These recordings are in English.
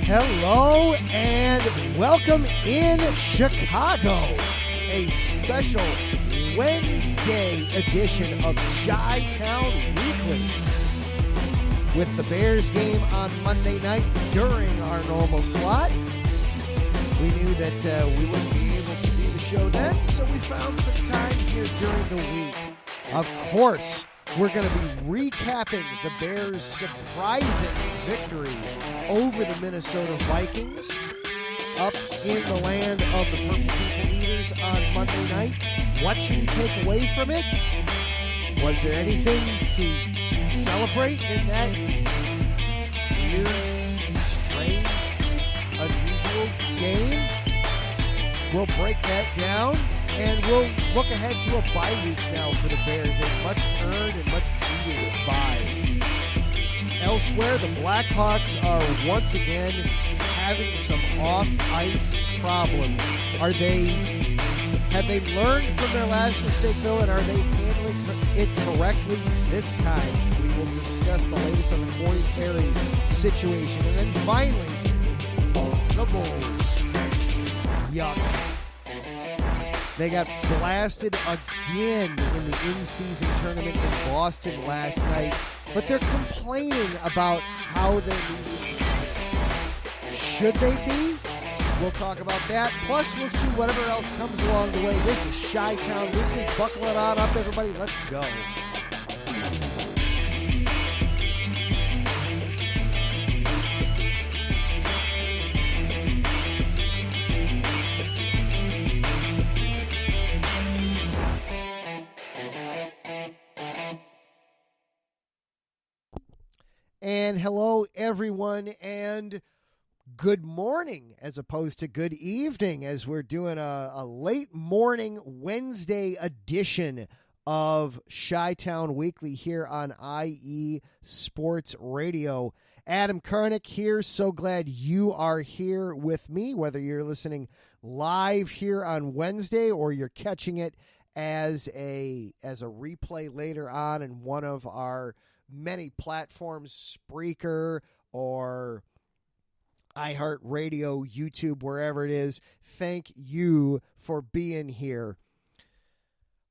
Hello and welcome in Chicago, a special Wednesday edition of Chi-Town Weekly. With the Bears game on Monday night during our normal slot, we knew that we wouldn't be able to do the show then, so we found some time here during the week. Of course, we're going to be recapping the Bears' surprising victory over the Minnesota Vikings up in the land of the Purple People Eaters on Monday night. What should we take away from it? Was there anything to celebrate in that weird, strange, unusual game? We'll break that down, and we'll look ahead to a bye week now for the Bears, a much earned and much needed bye. Elsewhere, the Blackhawks are once again having some off-ice problems. Have they learned from their last mistake, Bill, and are they handling it correctly this time? We will discuss the latest on the Corey Perry situation. And then finally, the Bulls. Yuck. They got blasted again in the in-season tournament in Boston last night, but they're complaining about how they're losing games. Should they be? We'll talk about that. Plus, we'll see whatever else comes along the way. This is Chi-Town Weekly. Buckle it on up, everybody. Let's go. And hello, everyone, and good morning as opposed to good evening, as we're doing a late morning Wednesday edition of Chi-Town Weekly here on IE Sports Radio. Adam Karnick here. So glad you are here with me, whether you're listening live here on Wednesday or you're catching it as a replay later on in one of our many platforms, Spreaker or iHeartRadio, YouTube, wherever it is. Thank you for being here.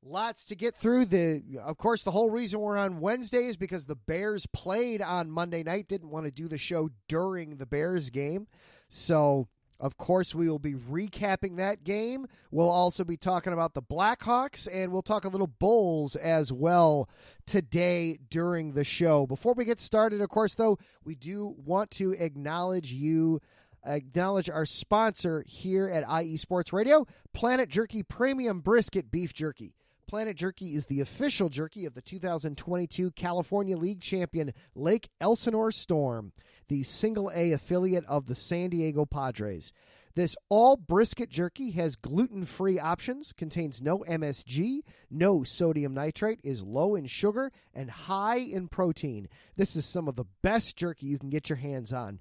Lots to get through. Of course, the whole reason we're on Wednesday is because the Bears played on Monday night. Didn't want to do the show during the Bears game. So, of course, we will be recapping that game. We'll also be talking about the Blackhawks, and we'll talk a little Bulls as well today during the show. Before we get started, of course, though, we do want to acknowledge our sponsor here at IE Sports Radio, Planet Jerky Premium Brisket Beef Jerky. Planet Jerky is the official jerky of the 2022 California League champion Lake Elsinore Storm, the single-A affiliate of the San Diego Padres. This all-brisket jerky has gluten-free options, contains no MSG, no sodium nitrate, is low in sugar, and high in protein. This is some of the best jerky you can get your hands on.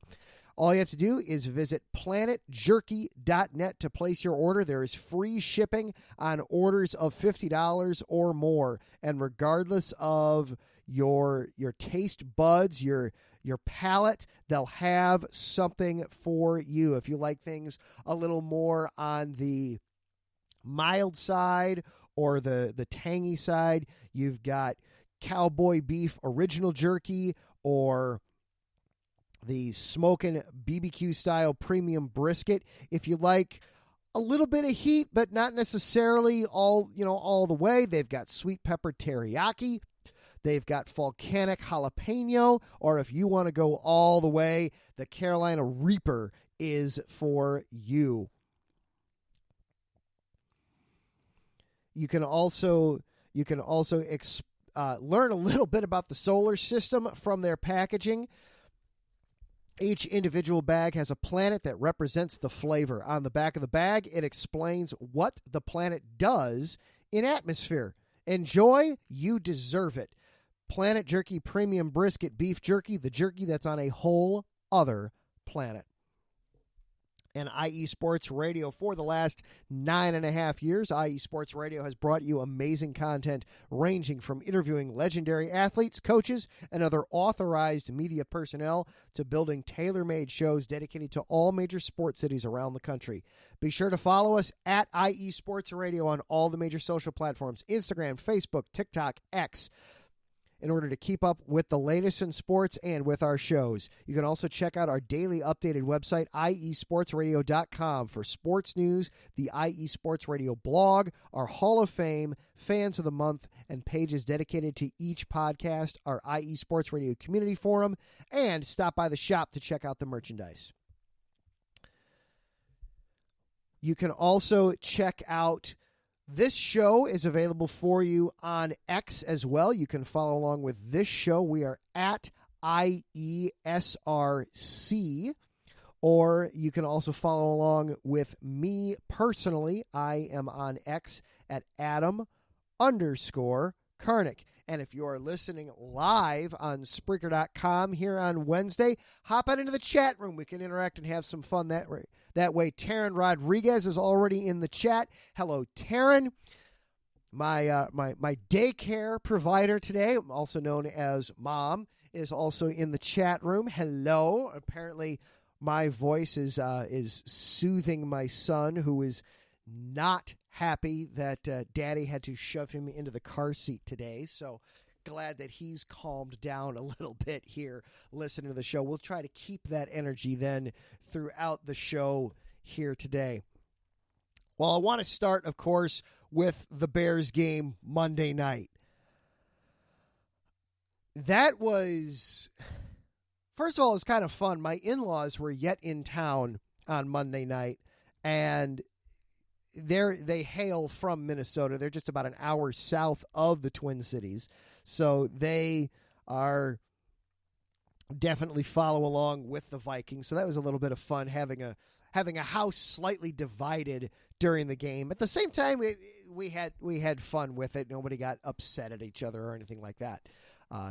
All you have to do is visit planetjerky.net to place your order. There is free shipping on orders of $50 or more. And regardless of your taste buds, your palate, they'll have something for you. If you like things a little more on the mild side or the tangy side, you've got Cowboy Beef Original Jerky or the Smokin' BBQ style premium brisket. If you like a little bit of heat, but not necessarily all the way, they've got sweet pepper teriyaki. They've got volcanic jalapeno, or if you want to go all the way, the Carolina Reaper is for you. You can also learn a little bit about the solar system from their packaging. Each individual bag has a planet that represents the flavor. On the back of the bag, it explains what the planet does in atmosphere. Enjoy, you deserve it. Planet Jerky Premium Brisket Beef Jerky, the jerky that's on a whole other planet. and IE Sports Radio for the last 9.5 years. IE Sports Radio has brought you amazing content ranging from interviewing legendary athletes, coaches, and other authorized media personnel to building tailor-made shows dedicated to all major sports cities around the country. Be sure to follow us at IE Sports Radio on all the major social platforms, Instagram, Facebook, TikTok, X, in order to keep up with the latest in sports and with our shows. You can also check out our daily updated website, iesportsradio.com, for sports news, the IE Sports Radio blog, our Hall of Fame, Fans of the Month, and pages dedicated to each podcast, our IE Sports Radio community forum, and stop by the shop to check out the merchandise. You can also check out this show is available for you on X as well. You can follow along with this show. We are at IESRC, or you can also follow along with me personally. I am on X at Adam_Karnick. And if you are listening live on Spreaker.com here on Wednesday, hop on into the chat room. We can interact and have some fun that way. Taryn Rodriguez is already in the chat. Hello, Taryn. My daycare provider today, also known as Mom, is also in the chat room. Hello. Apparently, my voice is soothing my son, who is not happy that Daddy had to shove him into the car seat today. So glad that he's calmed down a little bit here listening to the show. We'll try to keep that energy then throughout the show here today. Well, I want to start, of course, with the Bears game Monday night. That was, first of all, it was kind of fun. My in-laws were yet in town on Monday night, and they hail from Minnesota. They're just about an hour south of the Twin Cities. So they are definitely follow along with the Vikings. So that was a little bit of fun having a house slightly divided during the game. At the same time, we had fun with it. Nobody got upset at each other or anything like that.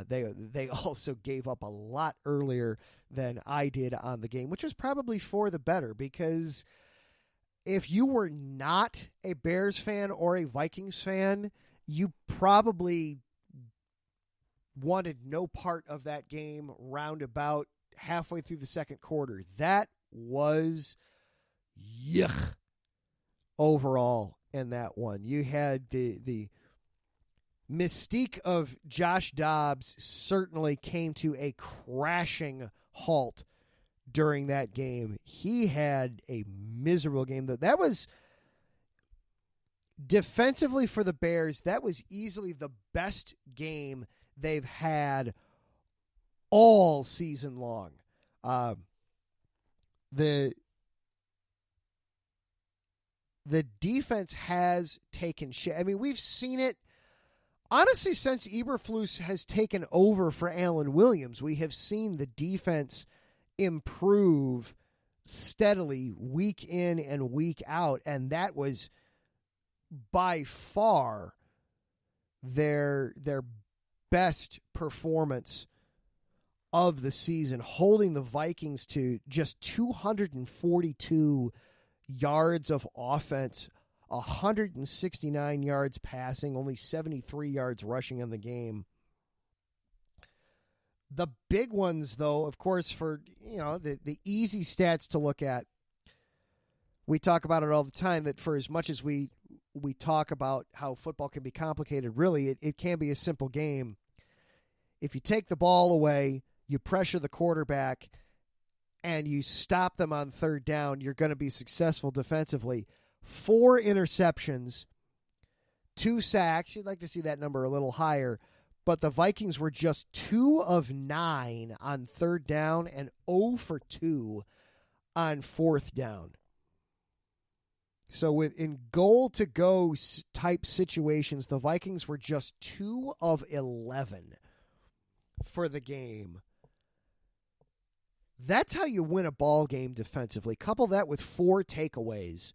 They also gave up a lot earlier than I did on the game, which was probably for the better, because if you were not a Bears fan or a Vikings fan, you probably wanted no part of that game roundabout halfway through the second quarter. That was yuck overall in that one. You had the mystique of Josh Dobbs certainly came to a crashing halt during that game. He had a miserable game. That was, defensively for the Bears, that was easily the best game they've had all season long. The defense has taken shit. I mean, we've seen it, honestly, since Eberflus has taken over for Alan Williams. We have seen the defense improve steadily week in and week out, and that was by far their best performance of the season, holding the Vikings to just 242 yards of offense, 169 yards passing, only 73 yards rushing in the game. The big ones, though, of course, for the easy stats to look at, we talk about it all the time, that for as much as we talk about how football can be complicated, really, it can be a simple game. If you take the ball away, you pressure the quarterback, and you stop them on third down, you're going to be successful defensively. 4 interceptions, 2 sacks. You'd like to see that number a little higher. But the Vikings were just 2 of 9 on third down and 0 for 2 on fourth down. So in goal-to-go type situations, the Vikings were just 2 of 11 for the game. That's how you win a ball game defensively. Couple that with 4 takeaways.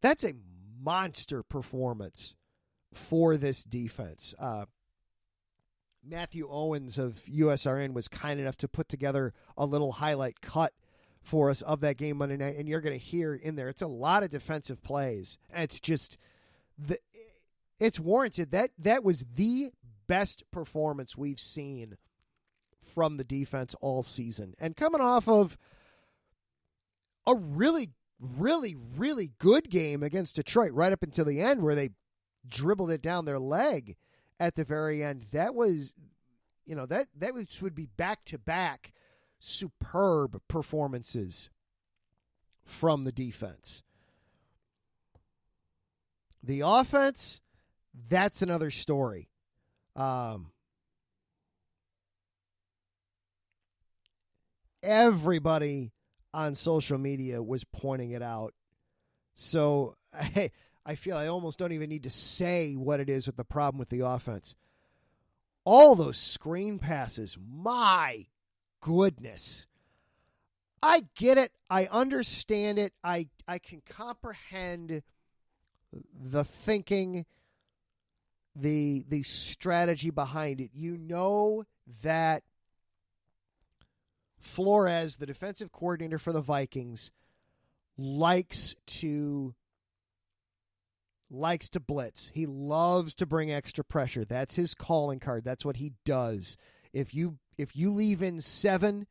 That's a monster performance for this defense. Matthew Owens of USRN was kind enough to put together a little highlight cut for us of that game Monday night, and you're going to hear in there, it's a lot of defensive plays. It's just, it's warranted. That was the best performance we've seen from the defense all season. And coming off of a really, really, really good game against Detroit right up until the end where they dribbled it down their leg at the very end, that was, would be back-to-back superb performances from the defense. The offense, that's another story. Everybody on social media was pointing it out. So I feel I almost don't even need to say what it is with the problem with the offense. All those screen passes, my goodness. I get it. I understand it. I can comprehend the thinking, the strategy behind it. You know that Flores, the defensive coordinator for the Vikings, likes to blitz. He loves to bring extra pressure. That's his calling card. That's what he does. If you leave in 7,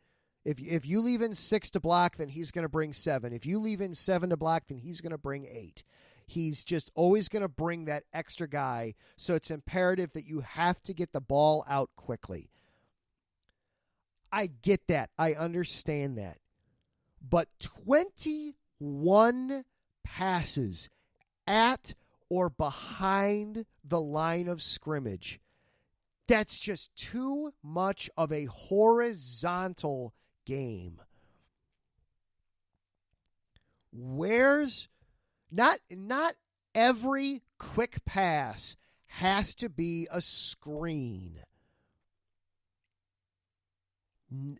if you leave in 6 to block, then he's going to bring 7. If you leave in 7 to block, then he's going to bring 8. He's just always going to bring that extra guy, so it's imperative that you have to get the ball out quickly. I get that. I understand that. But 21 passes at or behind the line of scrimmage, that's just too much of a horizontal game. Where's not every quick pass has to be a screen.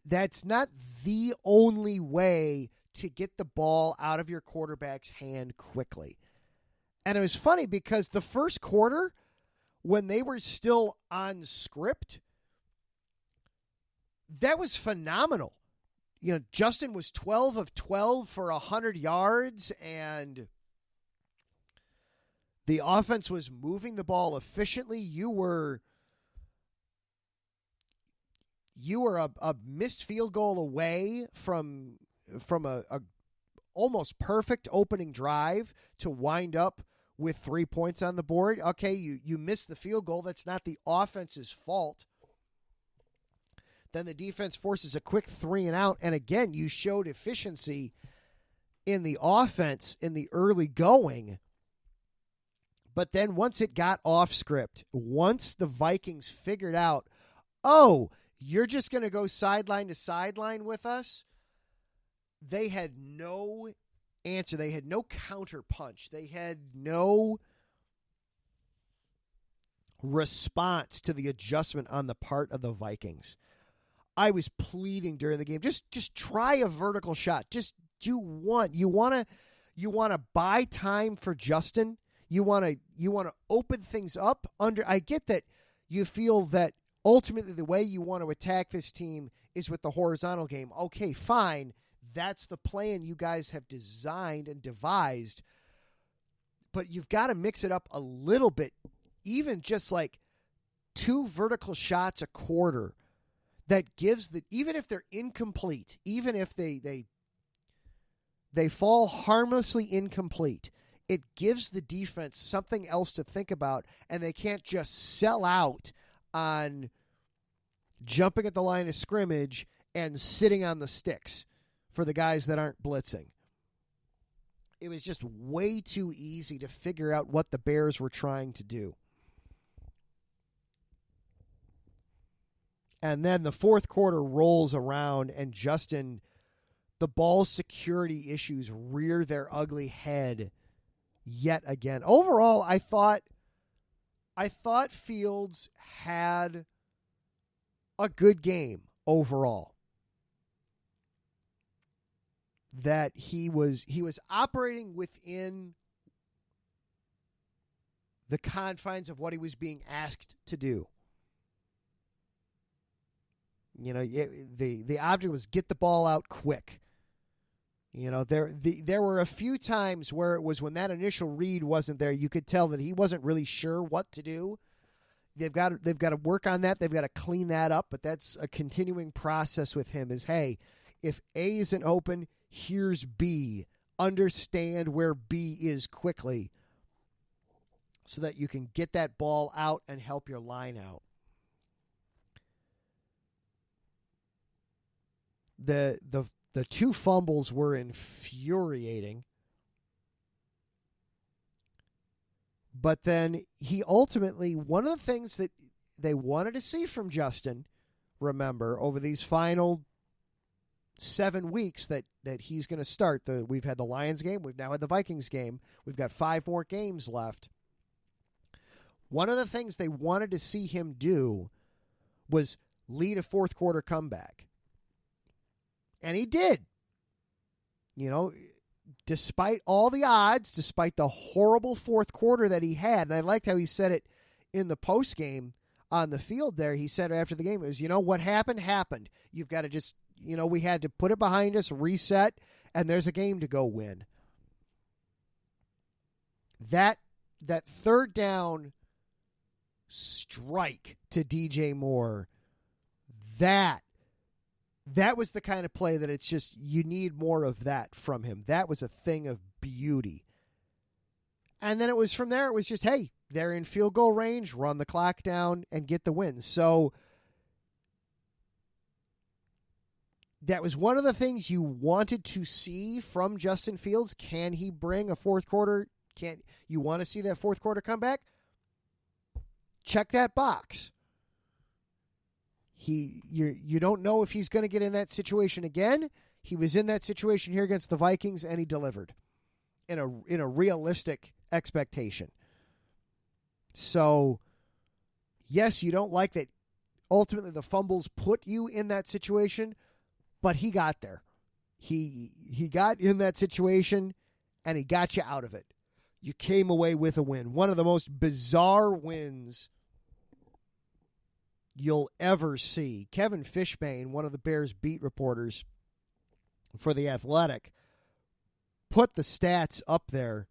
That's not the only way to get the ball out of your quarterback's hand quickly. And it was funny because the first quarter, when they were still on script, that was phenomenal. Justin was 12 of 12 for 100 yards, and the offense was moving the ball efficiently. You were a missed field goal away from a almost perfect opening drive to wind up with 3 points on the board. Okay, you missed the field goal. That's not the offense's fault. Then the defense forces a quick 3 and out. And again, you showed efficiency in the offense in the early going. But then once it got off script, once the Vikings figured out, oh, you're just going to go sideline to sideline with us, they had no answer. They had no counter punch. They had no response to the adjustment on the part of the Vikings. I was pleading during the game, just try a vertical shot. Just do one. You want to buy time for Justin. You want to open things up under. I get that you feel that ultimately the way you want to attack this team is with the horizontal game. Okay, fine. That's the plan you guys have designed and devised. But you've got to mix it up a little bit, even just like 2 vertical shots a quarter. That gives even if they're incomplete, even if they fall harmlessly incomplete, it gives the defense something else to think about, and they can't just sell out on jumping at the line of scrimmage and sitting on the sticks for the guys that aren't blitzing. It was just way too easy to figure out what the Bears were trying to do. And then the fourth quarter rolls around, and Justin, the ball security issues rear their ugly head yet again. Overall, I thought Fields had a good game overall. That he was operating within the confines of what he was being asked to do. The object was get the ball out quick. You know, there were a few times where it was when that initial read wasn't there, you could tell that he wasn't really sure what to do. They've got to work on that. They've got to clean that up, but that's a continuing process with him is, hey, if A isn't open, here's B. Understand where B is quickly so that you can get that ball out and help your line out. The two fumbles were infuriating. But then he ultimately, one of the things that they wanted to see from Justin, remember, over these final 7 weeks that he's going to start. We've had the Lions game. We've now had the Vikings game. We've got 5 more games left. One of the things they wanted to see him do was lead a fourth quarter comeback. And he did. You know, despite all the odds, despite the horrible fourth quarter that he had, and I liked how he said it in the post game on the field there. He said after the game, it was, you know, what happened. You've got to just, you know, we had to put it behind us, reset, and there's a game to go win. That third down strike to DJ Moore, that was the kind of play that it's just, you need more of that from him. That was a thing of beauty. And then it was from there, it was just, hey, they're in field goal range, run the clock down and get the win. So that was one of the things you wanted to see from Justin Fields. Can he bring a fourth quarter? You want to see that fourth quarter comeback? Check that box. You don't know if he's going to get in that situation again. He was in that situation here against the Vikings, and he delivered in a realistic expectation. So, yes, you don't like that. Ultimately, the fumbles put you in that situation, but he got there. He got in that situation, and he got you out of it. You came away with a win. One of the most bizarre wins you'll ever see. Kevin Fishbane, one of the Bears beat reporters for The Athletic, put the stats up there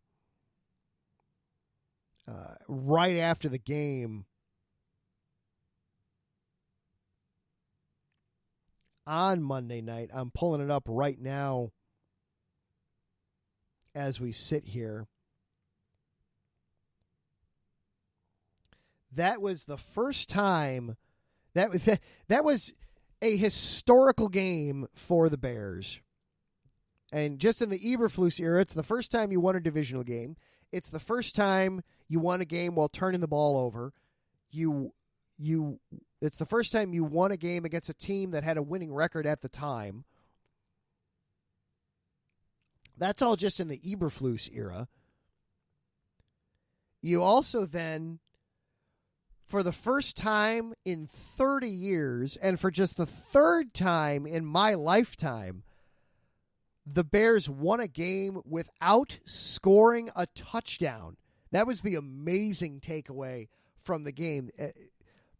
right after the game on Monday night. I'm pulling it up right now as we sit here. That was the first time. That was a historical game for the Bears. And just in the Eberflus era, it's the first time you won a divisional game. It's the first time you won a game while turning the ball over. It's the first time you won a game against a team that had a winning record at the time. That's all just in the Eberflus era. You also then, for the first time in 30 years, and for just the third time in my lifetime, the Bears won a game without scoring a touchdown. That was the amazing takeaway from the game.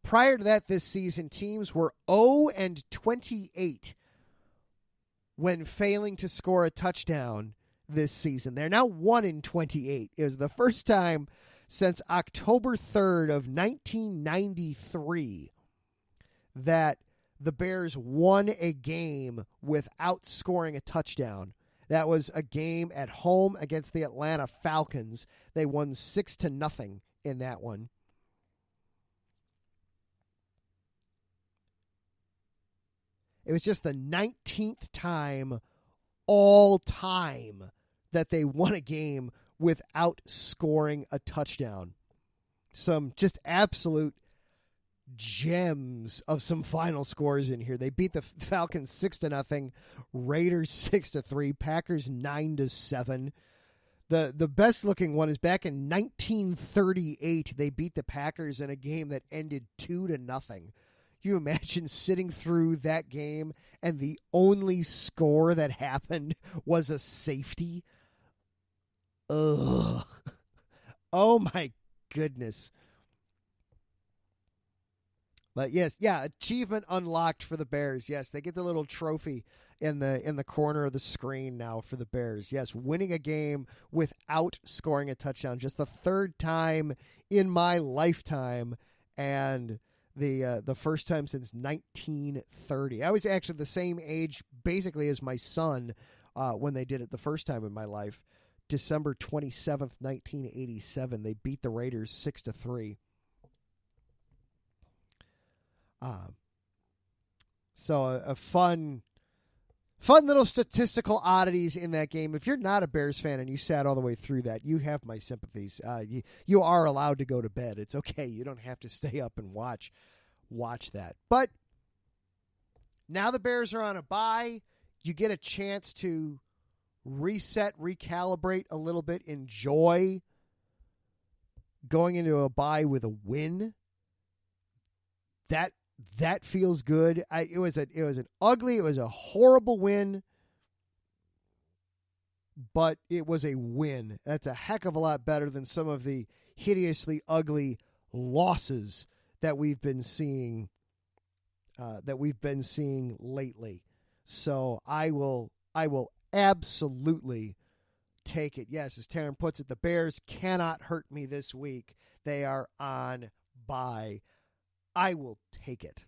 Prior to that this season, teams were 0-28 when failing to score a touchdown this season. They're now 1-28. It was the first time since October 3rd of 1993 that the Bears won a game without scoring a touchdown. That was a game at home against the Atlanta Falcons. They won 6-0 in that one. It was just the 19th time all time that they won a game without scoring a touchdown. Some just absolute gems of some final scores in here. They beat the Falcons 6-0, Raiders 6-3, Packers 9-7. The best looking one is back in 1938. They beat the Packers in a game that ended 2-0. You imagine sitting through that game and the only score that happened was a safety? Ugh. Oh my goodness. But yes, yeah, achievement unlocked for the Bears. Yes, they get the little trophy in the corner of the screen now for the Bears. Yes, winning a game without scoring a touchdown, just the third time in my lifetime, and the first time since 1930. I was actually the same age basically as my son when they did it the first time in my life. December 27th, 1987. They beat the Raiders 6-3. So a fun little statistical oddities in that game. If you're not a Bears fan and you sat all the way through that, you have my sympathies. You are allowed to go to bed. It's okay. You don't have to stay up and watch that. But now the Bears are on a bye. You get a chance to reset, recalibrate a little bit, enjoy going into a bye with a win. That feels good. It was a horrible win, but it was a win. That's a heck of a lot better than some of the hideously ugly losses that we've been seeing lately. So I will absolutely take it. Yes, as Taryn puts it, the Bears cannot hurt me this week. They are on bye. I will take it.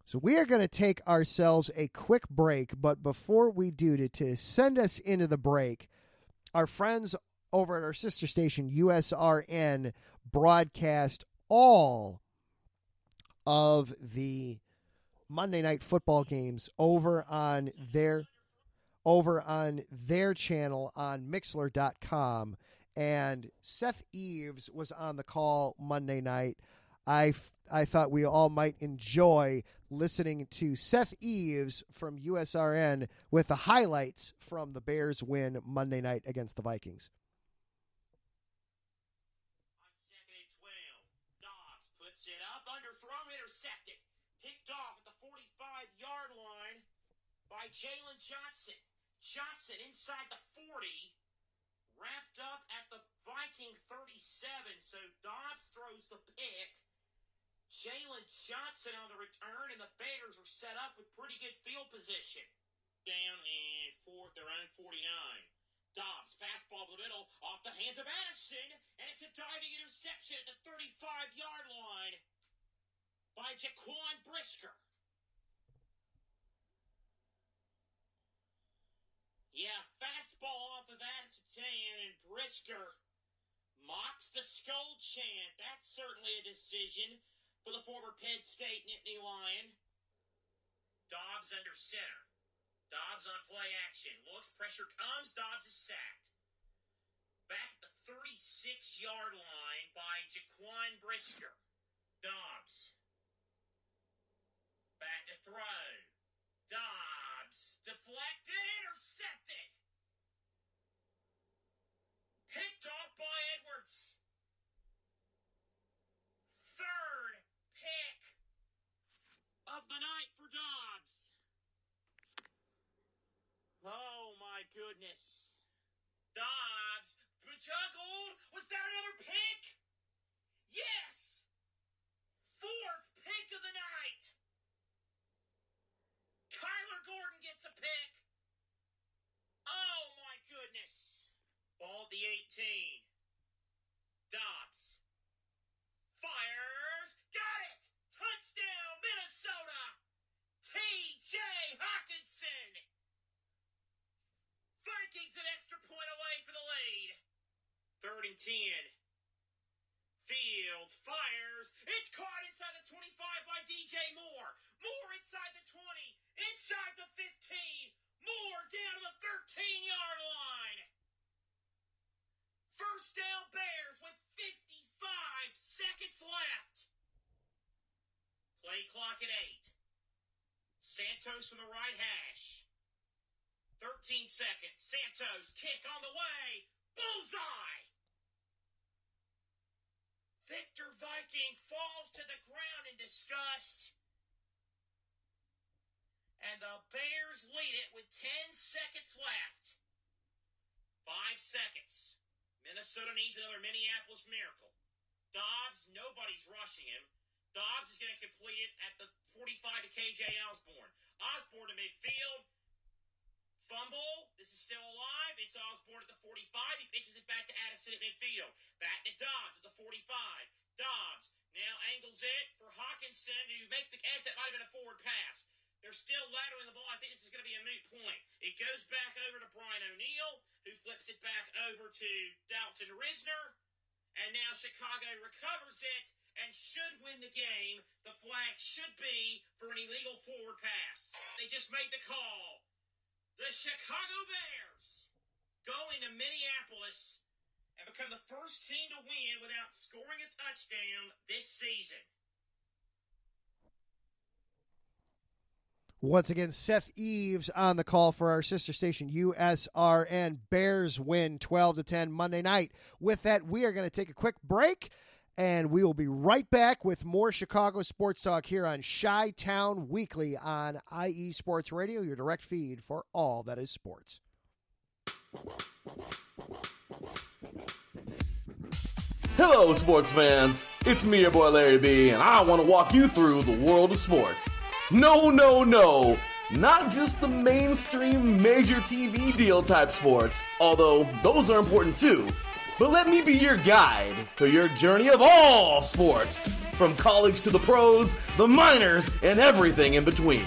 So we are going to take ourselves a quick break, but before we do, to send us into the break, our friends over at our sister station, USRN, broadcast all of the Monday Night Football games over on their channel on Mixlr.com. And Seth Eves was on the call Monday night. I thought we all might enjoy listening to Seth Eves from USRN with the highlights from the Bears' win Monday night against the Vikings. On 2nd and 12, Dobbs puts it up, underthrown, intercepted. Picked off at the 45-yard line by Jalen Johnson. Johnson inside the 40. Wrapped up at the Viking 37, so Dobbs throws the pick. Jalen Johnson on the return, and the Bears are set up with pretty good field position. Down and fourth, their own 49. Dobbs, fastball to the middle, off the hands of Addison, and it's a diving interception at the 35-yard line by Jaquan Brisker. Yeah, fastball off of that, it's a 10, and Brisker mocks the skull chant. That's certainly a decision for the former Penn State Nittany Lion. Dobbs under center. Dobbs on play action. Looks, pressure comes, Dobbs is sacked. Back at the 36-yard line by Jaquan Brisker. Dobbs. Back to throw. Dobbs. Deflected, intercepted. Picked off by Edwards. Third pick of the night for Dobbs. Oh my goodness. Dobbs juggled. Was that another pick? Yes. Fourth pick of the night. Kyler Gordon gets a pick. Oh my goodness. Ball at the 18. Dobbs. Fires. Got it. Touchdown, Minnesota. T.J. Hawkinson. Vikings an extra point away for the lead. 3rd and 10. Fields fires. It's caught inside the 25 by DJ Moore. Moore inside the 20. Inside the 15. Moore down to the 13-yard line. First down Bears with 55 seconds left. Play clock at 8. Santos from the right hash. 13 seconds. Santos kick on the way. Bullseye. Victor Viking falls to the ground in disgust. And the Bears lead it with 10 seconds left. 5 seconds. Minnesota needs another Minneapolis miracle. Dobbs, nobody's rushing him. Dobbs is going to complete it at the 45 to KJ Osborne. Osborne to midfield. Fumble. This is still alive. It's Osborne at the 45. He pitches it back to Addison at midfield. Back to Dobbs at the 45. Dobbs now angles it for Hawkinson, who makes the catch. That might have been a forward pass. They're still laterally the ball. I think this is going to be a moot point. It goes back over to Brian O'Neill, who flips it back over to Dalton Risner. And now Chicago recovers it and should win the game. The flag should be for an illegal forward pass. They just made the call. The Chicago Bears go into Minneapolis and become the first team to win without scoring a touchdown this season. Once again, Seth Eves on the call for our sister station, USRN. Bears win 12-10 Monday night. With that, we are going to take a quick break, and we will be right back with more Chicago sports talk here on Chi-Town Weekly on IE Sports Radio, your direct feed for all that is sports. Hello, sports fans. It's me, your boy Larry B, and I want to walk you through the world of sports. No, not just the mainstream major TV deal type sports, although those are important too. But let me be your guide through your journey of all sports, from college to the pros, the minors, and everything in between.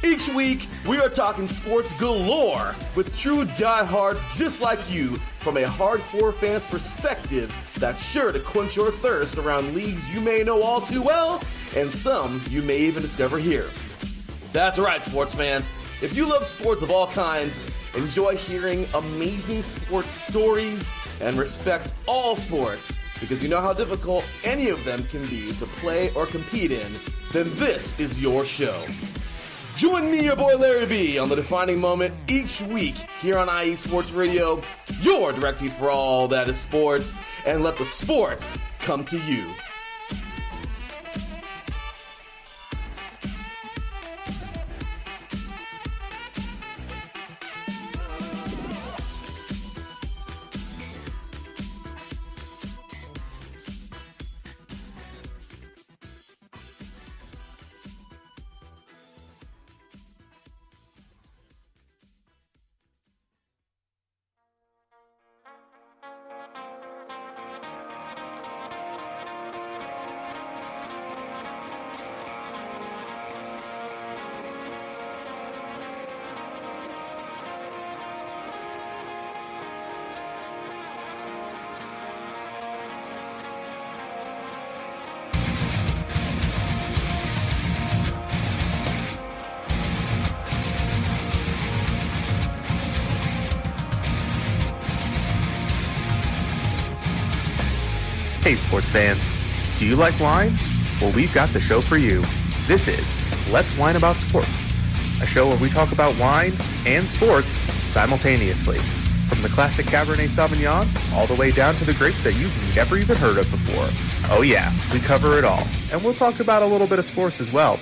Each week, we are talking sports galore with true diehards just like you from a hardcore fan's perspective that's sure to quench your thirst around leagues you may know all too well and some you may even discover here. That's right, sports fans. If you love sports of all kinds, enjoy hearing amazing sports stories, and respect all sports because you know how difficult any of them can be to play or compete in, then this is your show. Join me, your boy Larry B, on the defining moment each week here on IE Sports Radio, your direct feed for all that is sports, and let the sports come to you. Hey sports fans, do you like wine? Well, we've got the show for you. This is Let's Wine About Sports, a show where we talk about wine and sports simultaneously. From the classic Cabernet Sauvignon all the way down to the grapes that you've never even heard of before. Oh yeah, we cover it all. And we'll talk about a little bit of sports as well.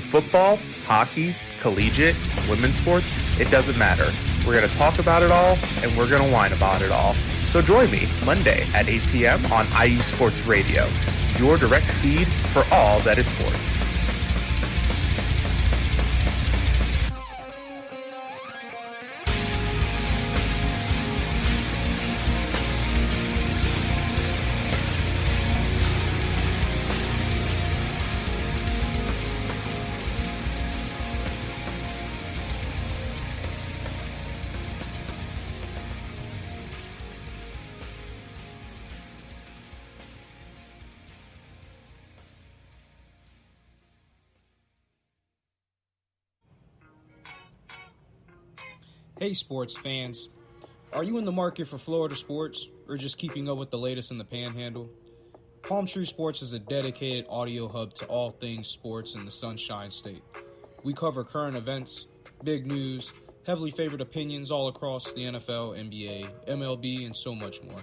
Football, hockey, collegiate, women's sports, it doesn't matter. We're going to talk about it all, and we're going to whine about it all. So join me Monday at 8 p.m. on IU Sports Radio, your direct feed for all that is sports. Hey sports fans, are you in the market for Florida sports or just keeping up with the latest in the Panhandle? Palm Tree Sports is a dedicated audio hub to all things sports in the Sunshine State. We cover current events, big news, heavily favored opinions all across the NFL, NBA, MLB, and so much more.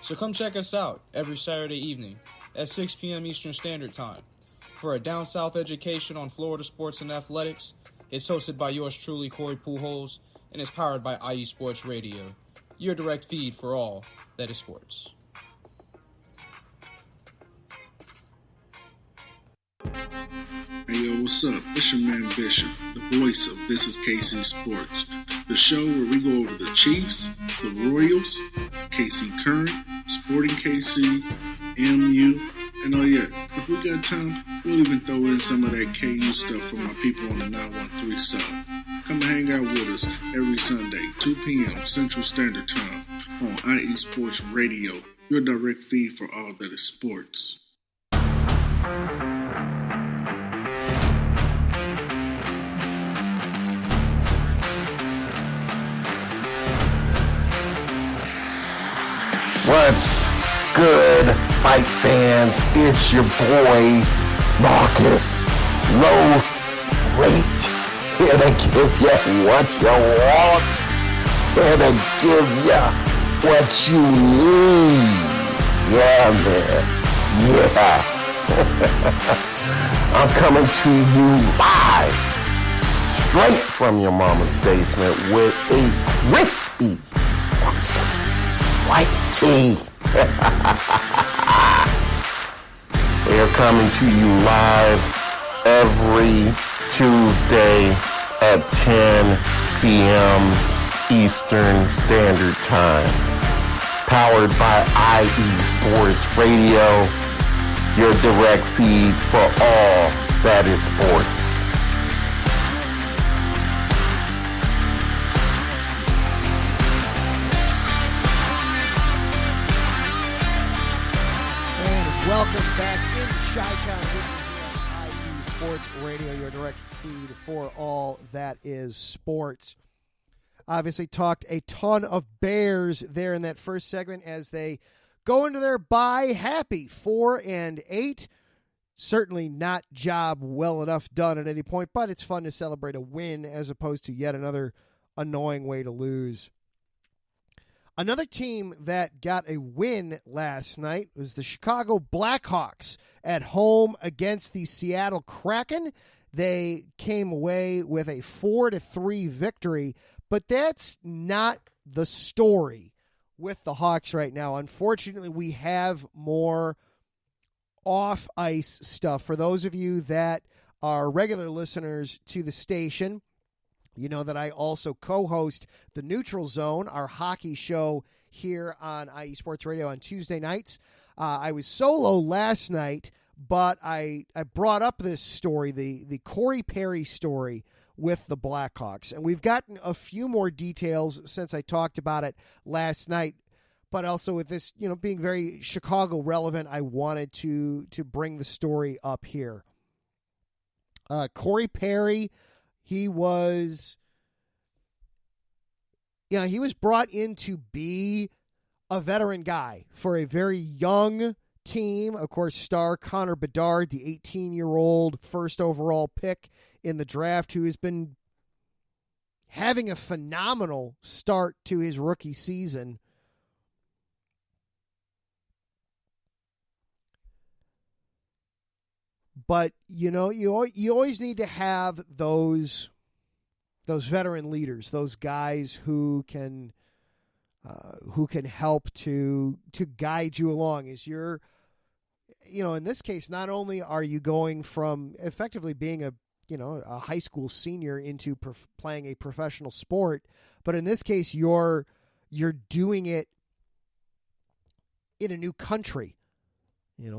So come check us out every Saturday evening at 6 p.m. Eastern Standard Time. For a down south education on Florida sports and athletics, it's hosted by yours truly, Corey Pujols, and is powered by IE Sports Radio, your direct feed for all that is sports. what's up? It's your man Bishop, the voice of This is KC Sports, the show where we go over the Chiefs, the Royals, KC Current, Sporting KC, MU, and oh yeah, if we got time, we'll even throw in some of that KU stuff from our people on the 913 South. Come and hang out with us every Sunday, 2 p.m. Central Standard Time on IE Sports Radio, your direct feed for all that is sports. What's good, fight fans? It's your boy, Marcus Los Great, here to give you what you want, here to give you what you need. Yeah, man. Yeah. I'm coming to you live, straight from your mama's basement with a crispy, awesome white tea. We are coming to you live every Tuesday at 10 p.m. Eastern Standard Time. Powered by IE Sports Radio, your direct feed for all that is sports. Welcome back in Chi-Town on IE Sports Radio, your direct feed for all that is sports. Obviously talked a ton of Bears there in that first segment as they go into their bye happy, 4-8. Certainly not job well enough done at any point, but it's fun to celebrate a win as opposed to yet another annoying way to lose. Another team that got a win last night was the Chicago Blackhawks at home against the Seattle Kraken. They came away with a 4-3 victory, but that's not the story with the Hawks right now. Unfortunately, we have more off-ice stuff. For those of you that are regular listeners to the station, you know that I also co-host the Neutral Zone, our hockey show here on IE Sports Radio on Tuesday nights. I was solo last night, but I brought up this story, the Corey Perry story with the Blackhawks. And we've gotten a few more details since I talked about it last night. But also with this, being very Chicago relevant, I wanted to bring the story up here. Corey Perry, he was brought in to be a veteran guy for a very young team. Of course, star Connor Bedard, the 18-year-old first overall pick in the draft, who has been having a phenomenal start to his rookie season. But, you always need to have those veteran leaders, those guys who can help to guide you along as you're, in this case, not only are you going from effectively being a high school senior into playing a professional sport, but in this case, you're doing it in a new country.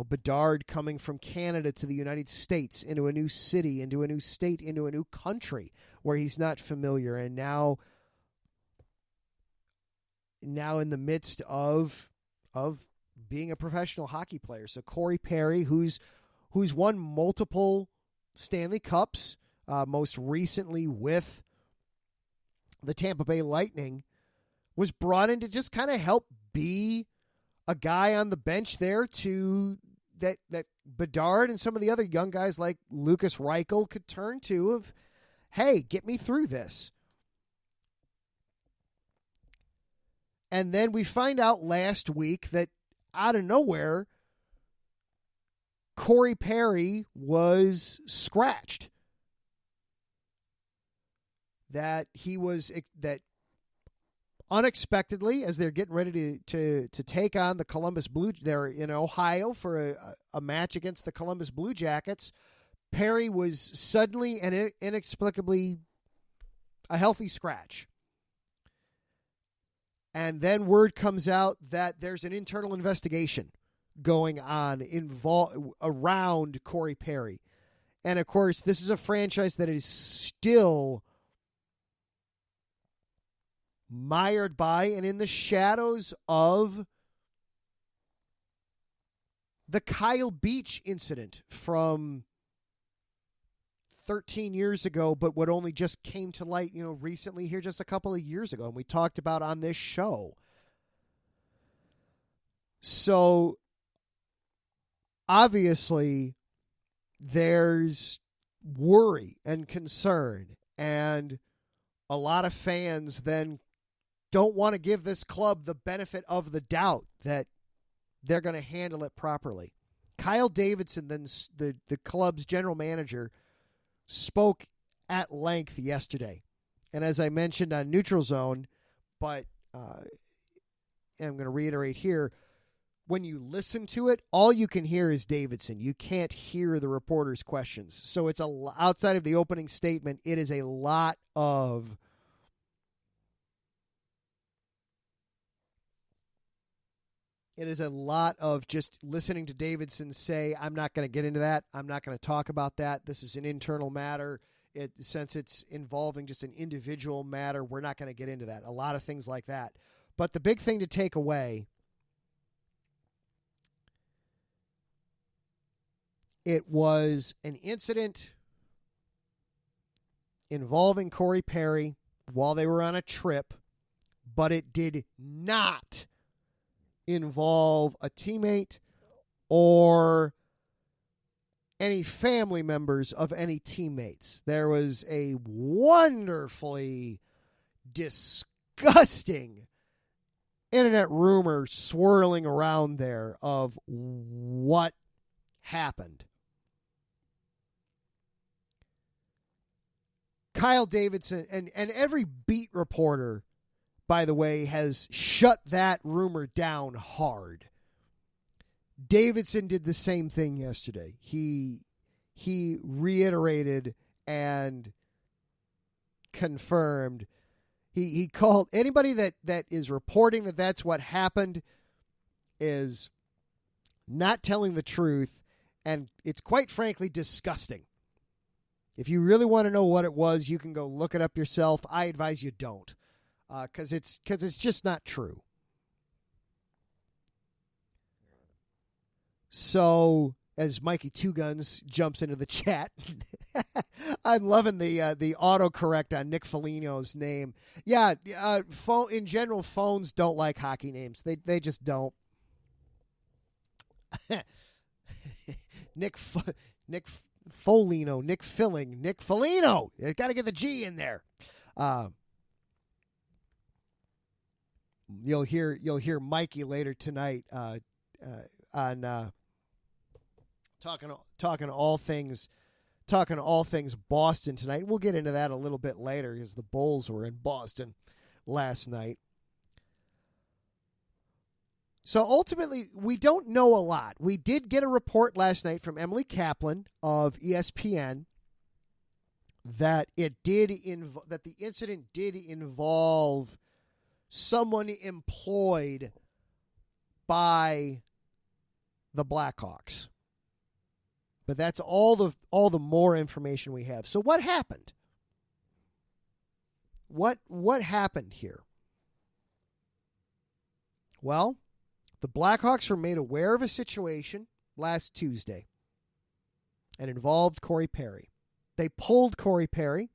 Bedard coming from Canada to the United States, into a new city, into a new state, into a new country where he's not familiar, and now in the midst of being a professional hockey player. So Corey Perry, who's won multiple Stanley Cups, most recently with the Tampa Bay Lightning, was brought in to just kind of help be a guy on the bench there to that Bedard and some of the other young guys like Lucas Reichel could turn to of, hey, get me through this. And then we find out last week that out of nowhere, Corey Perry was scratched. That unexpectedly, as they're getting ready to take on the Columbus Blue, they're in Ohio for a match against the Columbus Blue Jackets. Perry was suddenly and inexplicably a healthy scratch. And then word comes out that there's an internal investigation going on around Corey Perry. And, of course, this is a franchise that is still mired by and in the shadows of the Kyle Beach incident from 13 years ago, but what only just came to light, recently here just a couple of years ago, and we talked about on this show. So, obviously, there's worry and concern, and a lot of fans then don't want to give this club the benefit of the doubt that they're going to handle it properly. Kyle Davidson, then the club's general manager, spoke at length yesterday. And as I mentioned on Neutral Zone, but I'm going to reiterate here, when you listen to it, all you can hear is Davidson. You can't hear the reporter's questions. So it's outside of the opening statement, it is a lot of just listening to Davidson say, I'm not going to get into that. I'm not going to talk about that. This is an internal matter. Since it's involving just an individual matter, we're not going to get into that. A lot of things like that. But the big thing to take away, it was an incident involving Corey Perry while they were on a trip, but it did not involve a teammate or any family members of any teammates. There was a wonderfully disgusting internet rumor swirling around there of what happened. Kyle Davidson and every beat reporter, by the way, has shut that rumor down hard. Davidson did the same thing yesterday. He reiterated and confirmed. He called anybody that is reporting that that's what happened is not telling the truth, and it's quite frankly disgusting. If you really want to know what it was, you can go look it up yourself. I advise you don't. Because it's just not true. So, as Mikey Two Guns jumps into the chat, I'm loving the autocorrect on Nick Foligno's name. Yeah, in general, phones don't like hockey names. They just don't. Nick Foligno, Nick Filling, Nick Foligno. You got to get the G in there. You'll hear Mikey later tonight on talking all things Boston tonight. We'll get into that a little bit later because the Bulls were in Boston last night. So ultimately, we don't know a lot. We did get a report last night from Emily Kaplan of ESPN that that the incident did involve someone employed by the Blackhawks. But that's all the more information we have. So what happened? What happened here? Well, the Blackhawks were made aware of a situation last Tuesday and involved Corey Perry. They pulled Corey Perry,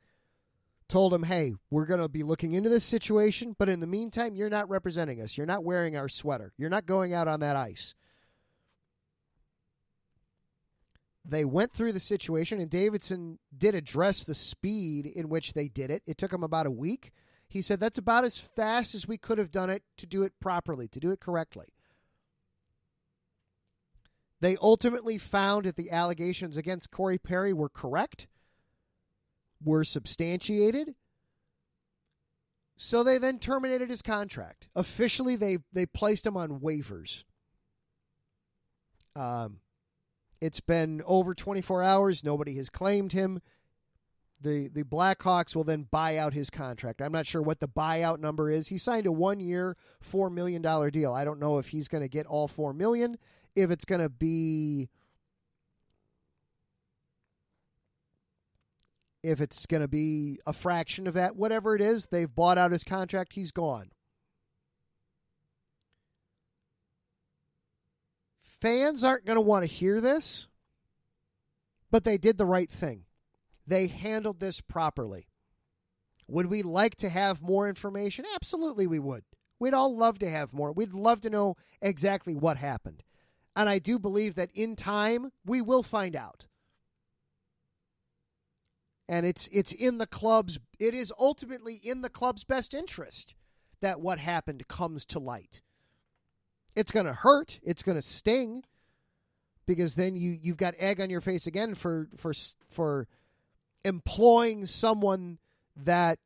told him, hey, we're going to be looking into this situation, but in the meantime, you're not representing us. You're not wearing our sweater. You're not going out on that ice. They went through the situation, and Davidson did address the speed in which they did it. It took him about a week. He said that's about as fast as we could have done it to do it properly, to do it correctly. They ultimately found that the allegations against Corey Perry were correct, were substantiated. So they then terminated his contract. Officially, they placed him on waivers. It's been over 24 hours. Nobody has claimed him. The Blackhawks will then buy out his contract. I'm not sure what the buyout number is. He signed a 1-year, $4 million deal. I don't know if he's going to get all $4 million, if it's going to be a fraction of that. Whatever it is, they've bought out his contract. He's gone. Fans aren't going to want to hear this, but they did the right thing. They handled this properly. Would we like to have more information? Absolutely we would. We'd all love to have more. We'd love to know exactly what happened. And I do believe that in time, we will find out. And it's in the club's, it is ultimately in the club's best interest that what happened comes to light. It's going to hurt. It's going to sting, because then you've got egg on your face again for employing someone that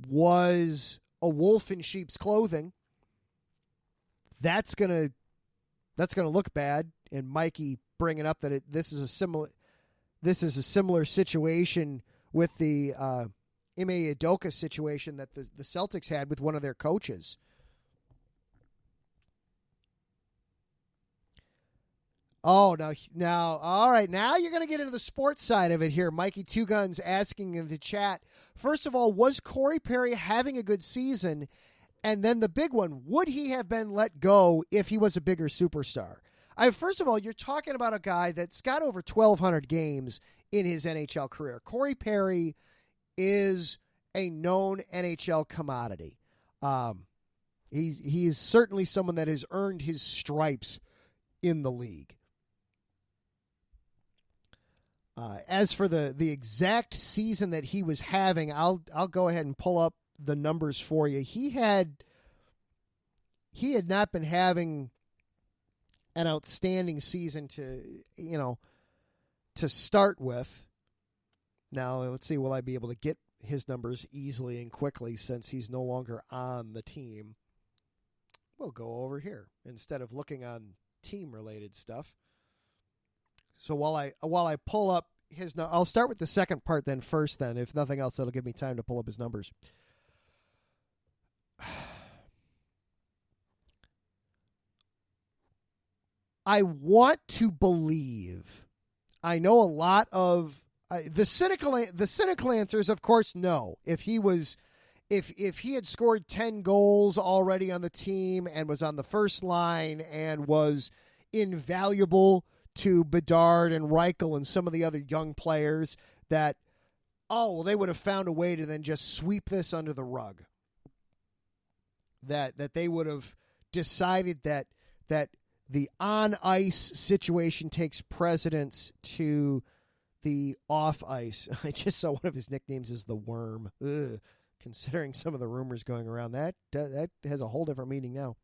was a wolf in sheep's clothing. That's gonna look bad. And Mikey bringing up that this is a similar situation with the Ime Udoka situation that the Celtics had with one of their coaches. Oh, now, all right. Now you're going to get into the sports side of it here. Mikey Two Guns asking in the chat, first of all, was Corey Perry having a good season? And then the big one, would he have been let go if he was a bigger superstar? First of all, you're talking about a guy that's got over 1,200 games in his NHL career. Corey Perry is a known NHL commodity. He is certainly someone that has earned his stripes in the league. As for the exact season that he was having, I'll go ahead and pull up the numbers for you. He had not been having an outstanding season to start with. Now, let's see, will I be able to get his numbers easily and quickly since he's no longer on the team? We'll go over here instead of looking on team-related stuff. So while I pull up I'll start with the second part then first. Then, if nothing else, that'll give me time to pull up his numbers. I want to believe. I know a lot of the cynical answers, of course, no. If he had scored 10 goals already on the team and was on the first line and was invaluable to Bedard and Reichel and some of the other young players, that, they would have found a way to then just sweep this under the rug. That they would have decided that the on-ice situation takes precedence to the off-ice. I just saw one of his nicknames is the Worm. Ugh. Considering some of the rumors going around, that has a whole different meaning now.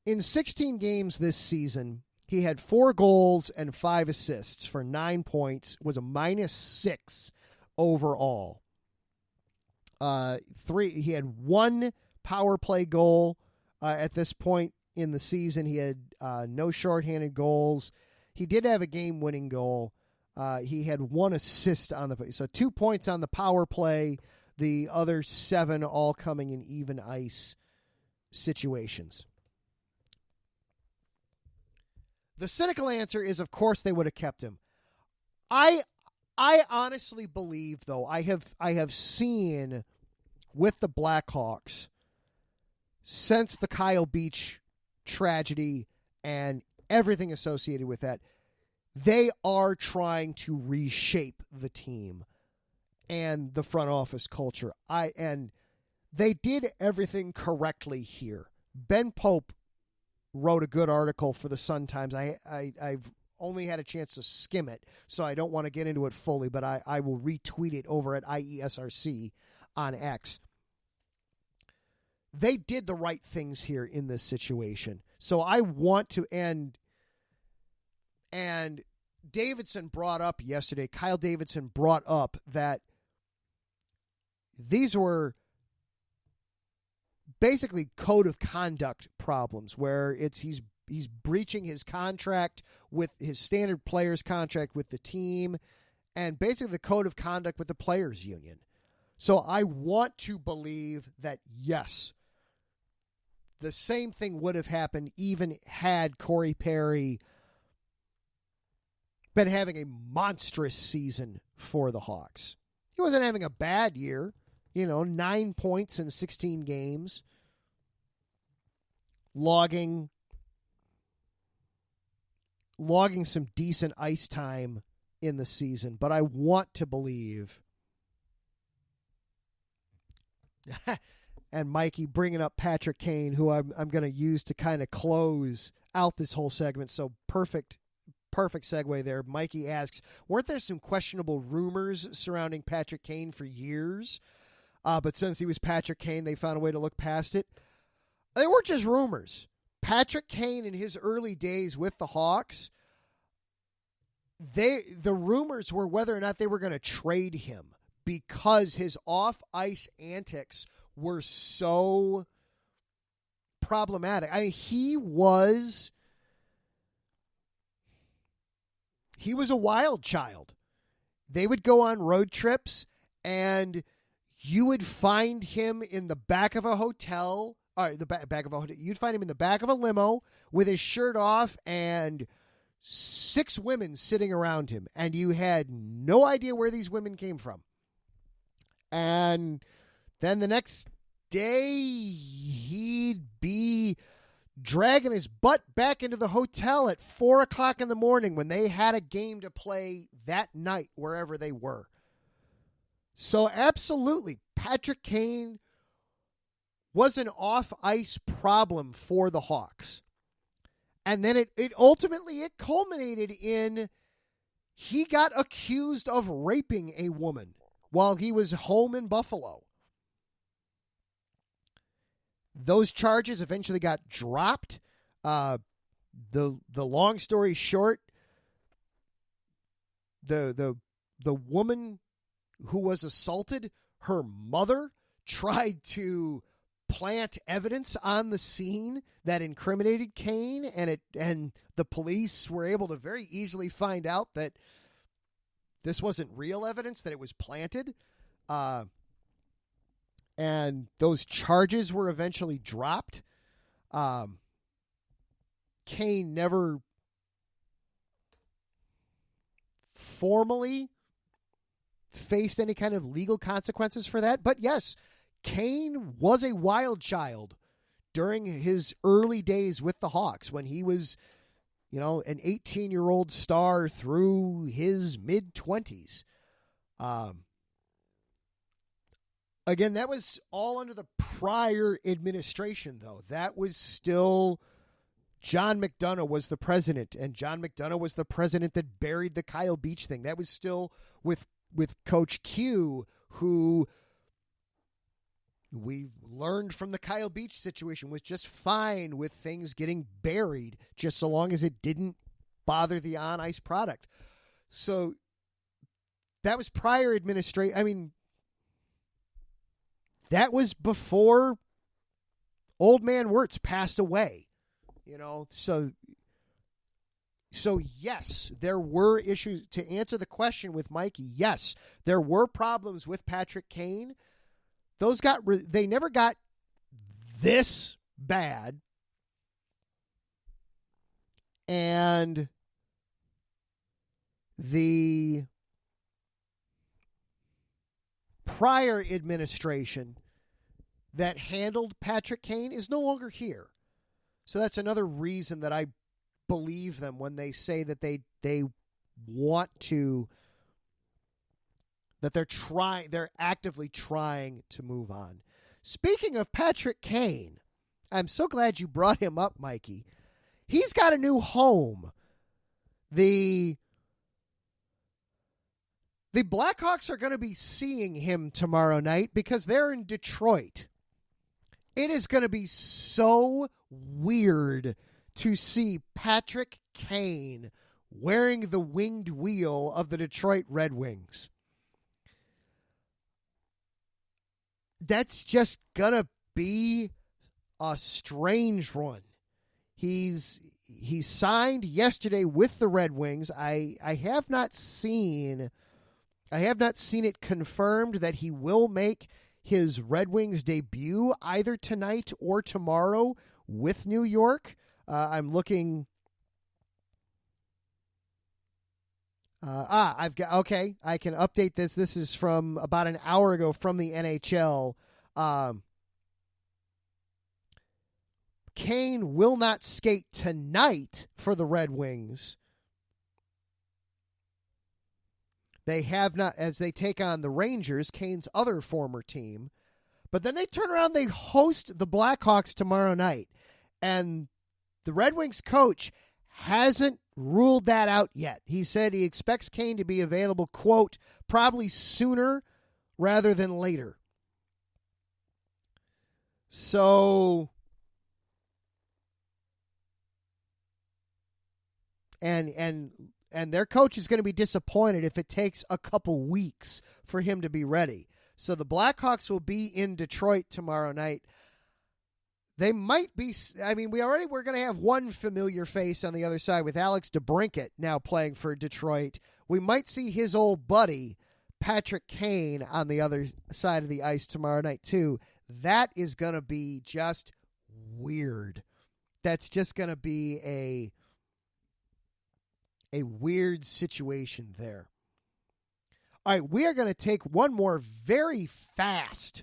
In 16 games this season, he had 4 goals and 5 assists for 9 points, was a -6 overall. He had 1 power play goal at this point in the season. He had no shorthanded goals. He did have a game-winning goal. He had 1 assist on the play. So 2 points on the power play, the other 7 all coming in even ice situations. The cynical answer is, of course, they would have kept him. I honestly believe, though, I have seen with the Blackhawks since the Kyle Beach tragedy and everything associated with that, they are trying to reshape the team and the front office culture. And they did everything correctly here. Ben Pope wrote a good article for the Sun-Times. I've only had a chance to skim it, so I don't want to get into it fully, but I will retweet it over at IESRC on X. They did the right things here in this situation. So I want to end. And Davidson brought up yesterday, Kyle Davidson brought up that these were basically code of conduct problems where he's he's breaching his contract with his standard players contract with the team and basically the code of conduct with the players union. So I want to believe that, yes, the same thing would have happened even had Corey Perry been having a monstrous season for the Hawks. He wasn't having a bad year, 9 points in 16 games, logging some decent ice time in the season. But I want to believe, and Mikey bringing up Patrick Kane, who I'm going to use to kind of close out this whole segment. So perfect segue there. Mikey asks, weren't there some questionable rumors surrounding Patrick Kane for years? But since he was Patrick Kane, they found a way to look past it. They weren't just rumors. Patrick Kane in his early days with the Hawks, the rumors were whether or not they were going to trade him because his off-ice antics were so problematic. I mean, he was a wild child. They would go on road trips, and you would find him in the back of a hotel. You'd find him in the back of a limo with his shirt off and 6 women sitting around him, and you had no idea where these women came from. And then the next day, he'd be dragging his butt back into the hotel at 4:00 in the morning when they had a game to play that night, wherever they were. So absolutely, Patrick Kane was an off-ice problem for the Hawks. And then it ultimately culminated in he got accused of raping a woman while he was home in Buffalo. Those charges eventually got dropped. The long story short, the woman who was assaulted, her mother tried to plant evidence on the scene that incriminated Kane, and the police were able to very easily find out that this wasn't real evidence, that it was planted. And those charges were eventually dropped. Kane never formally faced any kind of legal consequences for that. But yes, Kane was a wild child during his early days with the Hawks when he was, an 18-year-old star through his mid-20s. Again, that was all under the prior administration, though. That was still John McDonough was the president, and John McDonough was the president that buried the Kyle Beach thing. That was still with Coach Q, who we learned from the Kyle Beach situation was just fine with things getting buried, just so long as it didn't bother the on-ice product. So that was prior administration. I mean, that was before Old Man Wirtz passed away, So yes, there were issues. To answer the question with Mikey, yes, there were problems with Patrick Kane. They never got this bad. And the prior administration that handled Patrick Kane is no longer here. So that's another reason that I believe them when they say that they want to, that they're actively trying to move on. Speaking of Patrick Kane, I'm so glad you brought him up, Mikey. He's got a new home. The Blackhawks are going to be seeing him tomorrow night because they're in Detroit. It is going to be so weird to see Patrick Kane wearing the winged wheel of the Detroit Red Wings. That's just going to be a strange one. He's he signed yesterday with the Red Wings. I have not seen it confirmed that he will make his Red Wings debut either tonight or tomorrow with New York. I'm looking. I've got, okay, I can update this. This is from about an hour ago from the NHL. Kane will not skate tonight for the Red Wings. They have not, as they take on the Rangers, Kane's other former team. But then they turn around, they host the Blackhawks tomorrow night. And the Red Wings coach hasn't ruled that out yet. He said he expects Kane to be available, quote, probably sooner rather than later. So, and their coach is going to be disappointed if it takes a couple weeks for him to be ready. So the Blackhawks will be in Detroit tomorrow night. They might be, I mean, we're going to have one familiar face on the other side with Alex DeBrincat now playing for Detroit. We might see his old buddy, Patrick Kane, on the other side of the ice tomorrow night, too. That is going to be just weird. That's just going to be a weird situation there. All right, we are going to take one more very fast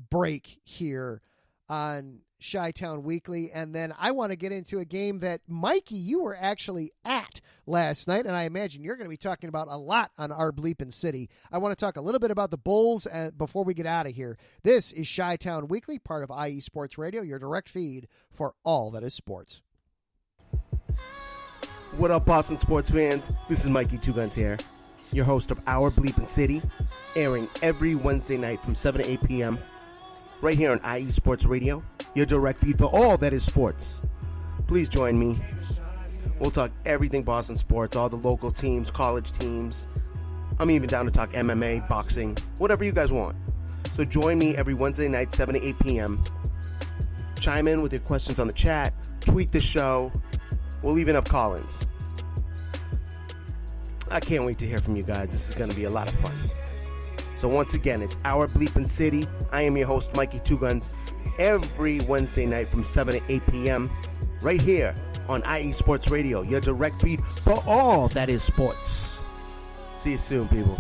break here on Chi-Town Weekly, and then I want to get into a game that, Mikey, you were actually at last night, and I imagine you're going to be talking about a lot on our Bleepin' City. I want to talk a little bit about the Bulls before we get out of here. This is Chi-Town Weekly, part of IE Sports Radio, your direct feed for all that is sports. What up, Boston sports fans? This is Mikey Two Guns here, your host of Our Bleepin' City, airing every Wednesday night from 7 to 8 p.m., right here on IE Sports Radio, your direct feed for all that is sports. Please join me. We'll talk everything Boston sports, all the local teams, college teams. I'm even down to talk MMA, boxing, whatever you guys want. So join me every Wednesday night, 7 to 8 p.m. Chime in with your questions on the chat, tweet the show. We'll even have call-ins. I can't wait to hear from you guys. This is going to be a lot of fun. So once again, it's Our Bleepin' City. I am your host, Mikey Two Guns, every Wednesday night from 7 to 8 p.m. right here on IE Sports Radio, your direct feed for all that is sports. See you soon, people.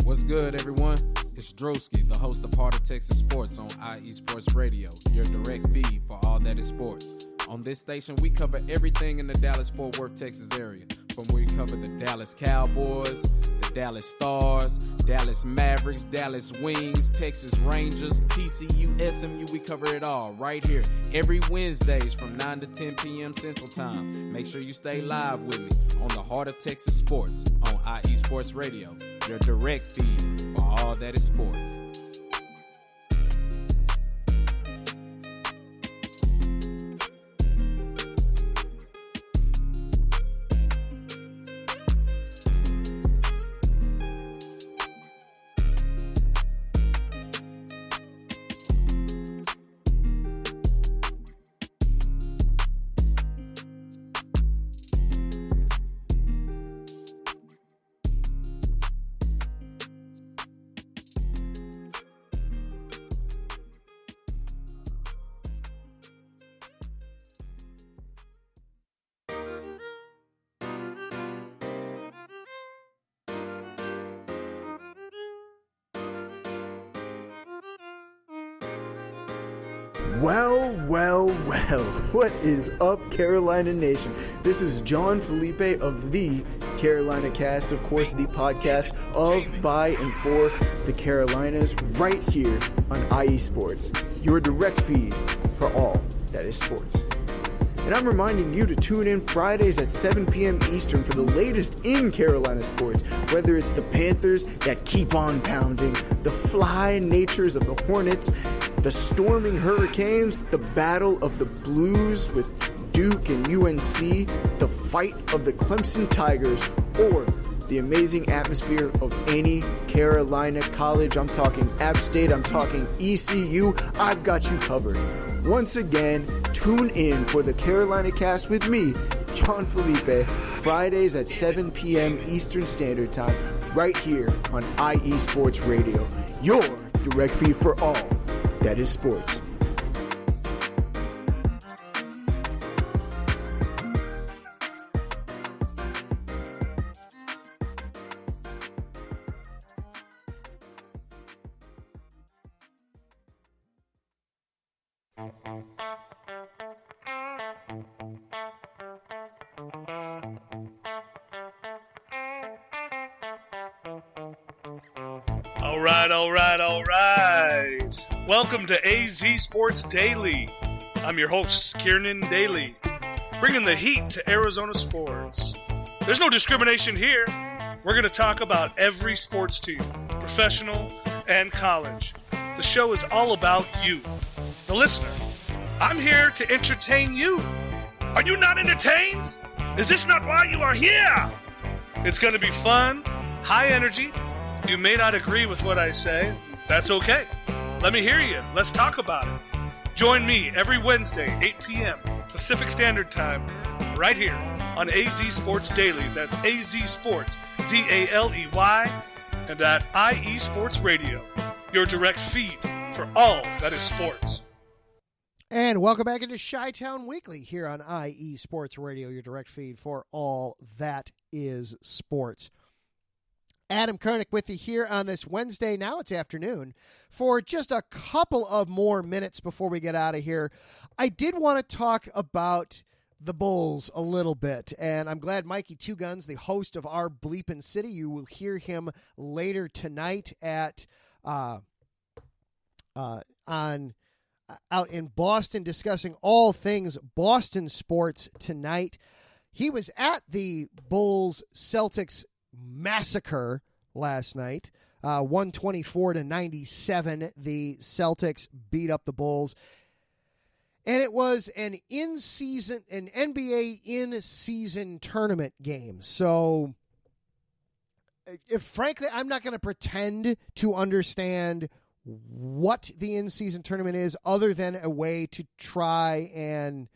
What's good, everyone? It's Drewski, the host of Heart of Texas Sports on IE Sports Radio, your direct feed for all that is sports. On this station, we cover everything in the Dallas-Fort Worth, Texas area. From where we cover the Dallas Cowboys, the Dallas Stars, Dallas Mavericks, Dallas Wings, Texas Rangers, TCU, SMU, we cover it all right here every Wednesdays from 9 to 10 p.m. Central Time. Make sure you stay live with me on the Heart of Texas Sports on IE Sports Radio, your direct feed for all that is sports. Well, what is up, Carolina Nation? This is John Felipe of the Carolina Cast, of course, the podcast of, by, and for the Carolinas, right here on IE Sports, your direct feed for all that is sports. And I'm reminding you to tune in Fridays at 7 p.m. Eastern for the latest in Carolina sports, whether it's the Panthers that keep on pounding, the fly natures of the Hornets, the storming Hurricanes, the battle of the Blues with Duke and UNC, the fight of the Clemson Tigers, or the amazing atmosphere of any Carolina college. I'm talking App State, I'm talking ECU. I've got you covered. Once again, tune in for the Carolina Cast with me, John Felipe, Fridays at 7 p.m. Eastern Standard Time, right here on IE Sports Radio, your direct feed for all that is sports. All right. Welcome to AZ Sports Daily. I'm your host, Kiernan Daly, bringing the heat to Arizona sports. There's no discrimination here. We're going to talk about every sports team, professional and college. The show is all about you, the listener. I'm here to entertain you. Are you not entertained? Is this not why you are here? It's going to be fun, high energy. You may not agree with what I say. That's okay. Let me hear you. Let's talk about it. Join me every Wednesday, 8 p.m. Pacific Standard Time, right here on AZ Sports Daily. That's AZ Sports, D-A-L-E-Y, and at IE Sports Radio, your direct feed for all that is sports. And welcome back into Chi-Town Weekly here on IE Sports Radio, your direct feed for all that is sports. Adam Kernick with you here on this Wednesday. Now it's afternoon. For just a couple of more minutes before we get out of here, I did want to talk about the Bulls a little bit, and I'm glad Mikey Two Guns, the host of Our Bleepin' City, you will hear him later tonight at out in Boston discussing all things Boston sports tonight. He was at the Bulls-Celtics massacre last night, 124-97. The Celtics beat up the Bulls, and it was an NBA in-season tournament game. So, frankly, I'm not going to pretend to understand what the in-season tournament is, other than a way to try and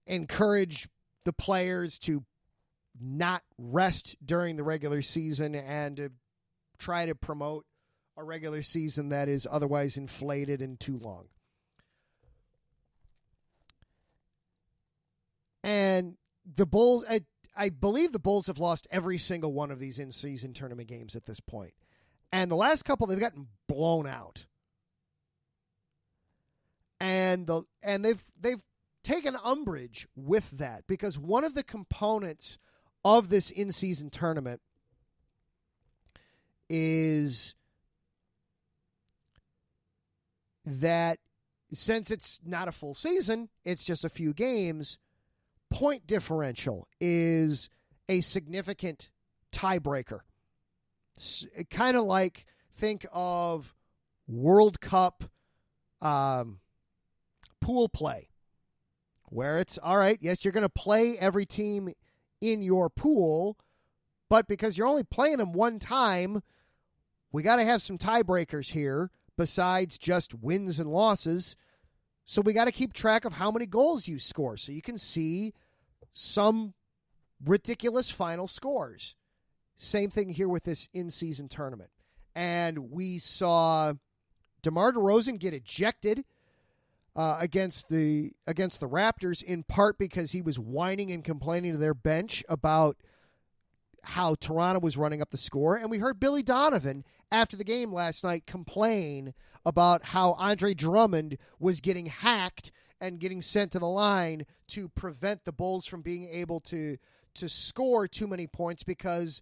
encourage the players to not rest during the regular season and to try to promote a regular season that is otherwise inflated and too long. And the Bulls, I believe the Bulls have lost every single one of these in-season tournament games at this point. And the last couple, they've gotten blown out. And they've taken umbrage with that, because one of the components of this in-season tournament is that since it's not a full season, it's just a few games, point differential is a significant tiebreaker. Kind of like, think of World Cup pool play, where it's, all right, yes, you're going to play every team in your pool, but because you're only playing them one time, we got to have some tiebreakers here besides just wins and losses. So we got to keep track of how many goals you score so you can see some ridiculous final scores. Same thing here with this in-season tournament. And we saw DeMar DeRozan get ejected against the Raptors, in part because he was whining and complaining to their bench about how Toronto was running up the score. And we heard Billy Donovan after the game last night complain about how Andre Drummond was getting hacked and getting sent to the line to prevent the Bulls from being able to score too many points because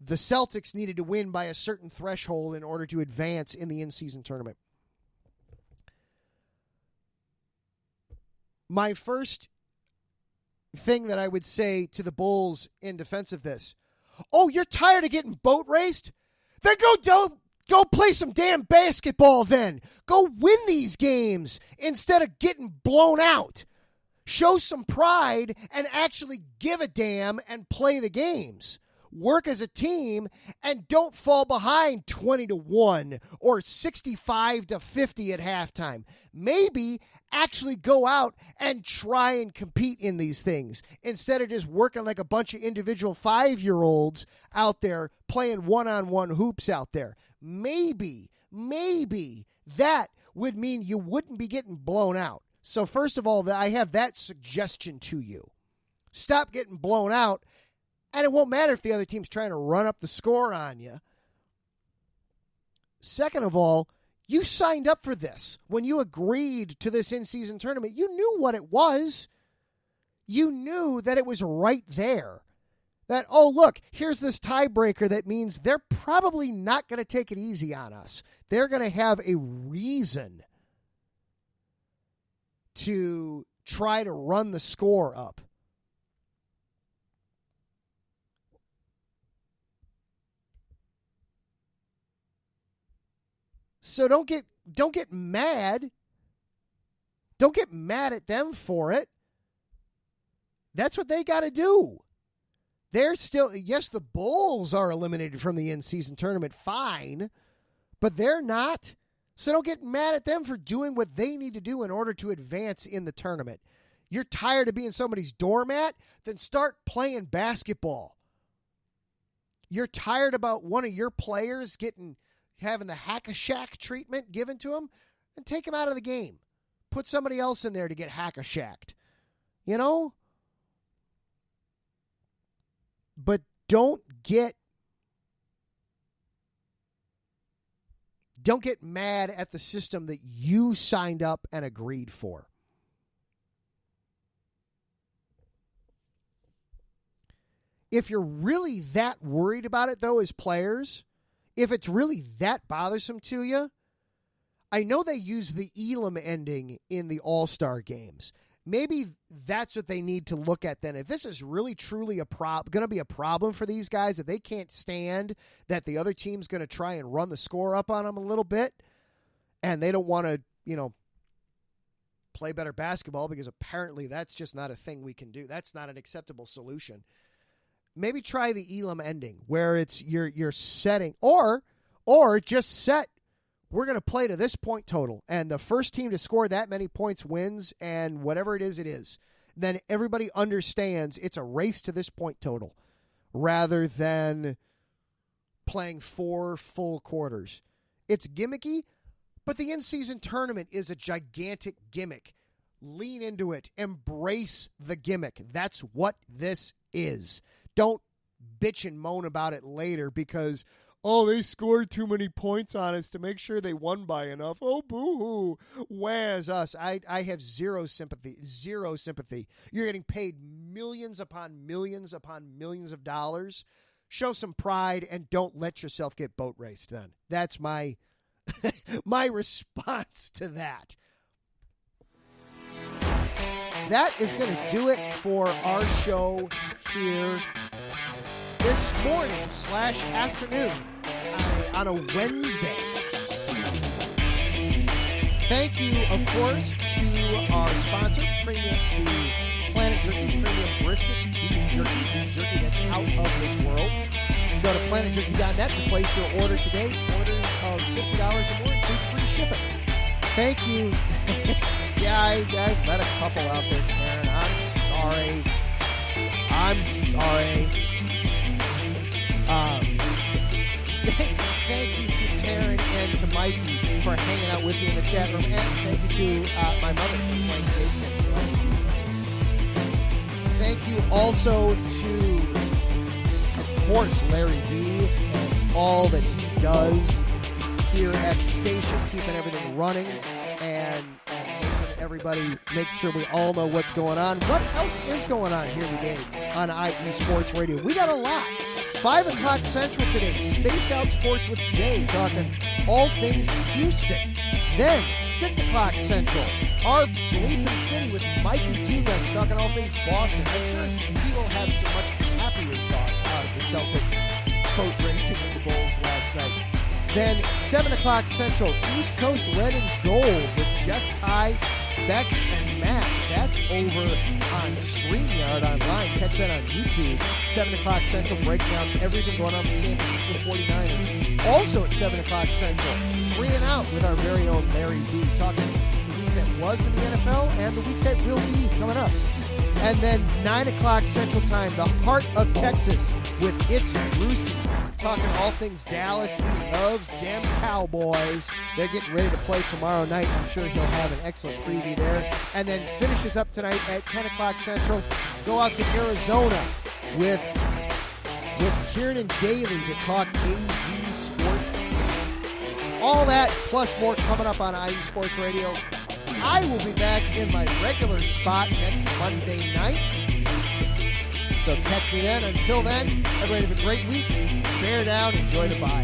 the Celtics needed to win by a certain threshold in order to advance in the in-season tournament. My first thing that I would say to the Bulls in defense of this, oh, you're tired of getting boat raced? Then go play some damn basketball then. Go win these games instead of getting blown out. Show some pride and actually give a damn and play the games. Work as a team and don't fall behind 20-1 or 65-50 at halftime. Maybe actually go out and try and compete in these things instead of just working like a bunch of individual 5-year-olds out there playing one-on-one hoops out there. Maybe that would mean you wouldn't be getting blown out. So first of all, I have that suggestion to you. Stop getting blown out. And it won't matter if the other team's trying to run up the score on you. Second of all, you signed up for this. When you agreed to this in-season tournament, you knew what it was. You knew that it was right there. That, oh, look, here's this tiebreaker that means they're probably not going to take it easy on us. They're going to have a reason to try to run the score up. So don't get mad. Don't get mad at them for it. That's what they got to do. They're still, yes, the Bulls are eliminated from the in-season tournament, fine, but they're not. So don't get mad at them for doing what they need to do in order to advance in the tournament. You're tired of being somebody's doormat? Then start playing basketball. You're tired about one of your players having the hack-a-shack treatment given to him, and take him out of the game. Put somebody else in there to get hack-a-shacked. You know? But don't get mad at the system that you signed up and agreed for. If you're really that worried about it, though, as players, if it's really that bothersome to you, I know they use the Elam ending in the All-Star games. Maybe that's what they need to look at then. If this is really truly going to be a problem for these guys, that they can't stand that the other team's going to try and run the score up on them a little bit, and they don't want to, play better basketball because apparently that's just not a thing we can do. That's not an acceptable solution. Maybe try the Elam ending where it's you're setting or just set. We're going to play to this point total, and the first team to score that many points wins, and whatever it is. Then everybody understands it's a race to this point total rather than playing 4 full quarters. It's gimmicky, but the in-season tournament is a gigantic gimmick. Lean into it. Embrace the gimmick. That's what this is. Don't bitch and moan about it later because, oh, they scored too many points on us to make sure they won by enough. Oh, boo-hoo. Where's us? I have zero sympathy. Zero sympathy. You're getting paid millions upon millions of dollars. Show some pride and don't let yourself get boat raced then. That's my my response to that. That is going to do it for our show here this morning / afternoon on a Wednesday. Thank you, of course, to our sponsor, the Planet Jerky Premium Brisket Beef Jerky that's out of this world. Go to planetjerky.net to place your order today. Orders of $50 or more include free shipping. Thank you. Yeah, I've met a couple out there, Karen. I'm sorry. Thank you to Taryn and to Mikey for hanging out with me in the chat room. And thank you to my mother for playing Bacon. Thank you also to course, Larry B and all that he does here at the station, keeping everything running and making everybody make sure we all know what's going on. What else is going on here today on IE Sports Radio? We got a lot. 5 o'clock Central today, Spaced Out Sports with Jay, talking all things Houston. Then, 6 o'clock Central, our Bleeping City with Mikey Two Guns, talking all things Boston. I'm sure he will have some much happier thoughts out of the Celtics coat racing with the Bulls last night. Then 7 o'clock Central, East Coast Red and Gold with Jess, Ty, Bex, and Matt. That's over on StreamYard online. Catch that on YouTube. 7 o'clock Central, breaking down everything going on with San Francisco 49ers. Also at 7 o'clock Central, 3 and Out with our very own Larry B. Talking the week that was in the NFL and the week that will be coming up. And then 9 o'clock Central Time, the heart of Texas with It's Drewski. Talking all things Dallas. He loves damn Cowboys. They're getting ready to play tomorrow night. I'm sure he'll have an excellent preview there. And then finishes up tonight at 10 o'clock Central. Go out to Arizona with Kieran Daly to talk AZ Sports. All that plus more coming up on IE Sports Radio. I will be back in my regular spot next Monday night. So catch me then. Until then, everybody have a great week. Bear down. Enjoy the bye.